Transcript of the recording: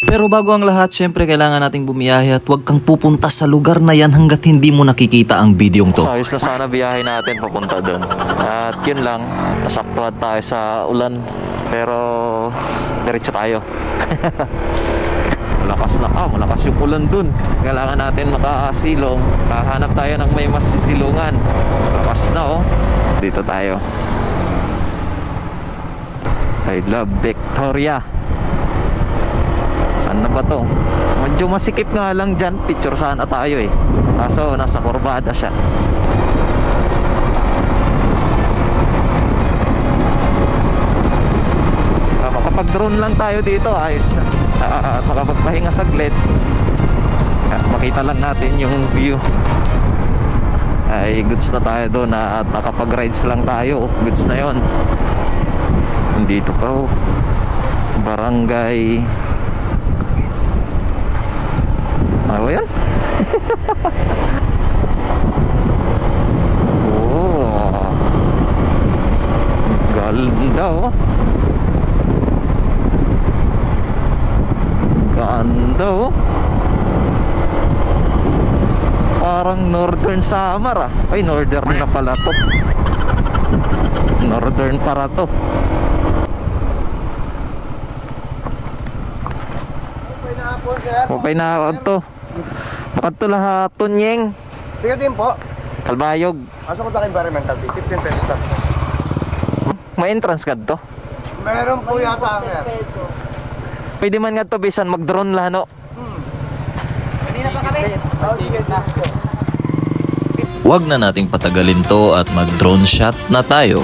Pero bago ang lahat, syempre kailangan nating bumiyahe at huwag kang pupunta sa lugar na yan hanggat hindi mo nakikita ang bidyong to. Ayos na sana biyahe natin papunta doon. At yun lang, nasaktuhan tayo sa ulan. Pero diretso tayo. Malakas yung ulan dun. Kailangan natin makasilong. Hahanap tayo ng may masisilungan. Lakas na oh. Dito tayo. I love Victoria. Saan na ba to? Medyo masikip nga lang dyan. Picture sana tayo eh. Kaso nasa kurbada siya. Makapag-drone lang tayo dito. Ayos na. Makapagpahinga saglit. Makita lang natin yung view. Ay goods na tayo doon. At nakapag-rides lang tayo. Goods na yon. Dito pa oh. Barangay. Ano ba yan? Oh, ganda oh. Ganda oh. Parang Northern Samar ah. Ay, Northern na pala to. Northern para to. Okay na ako to. Bakit to lahat to nyeng? Tiga din po. Kalbayog. Asa ko sa environmental fee? 15 pesos lang. May entrance ka to? Meron po yata ang Pwede man nga to bisan mag-drone lang no? Kanina pa kami. Huwag na nating patagalin to at mag-drone shot na tayo.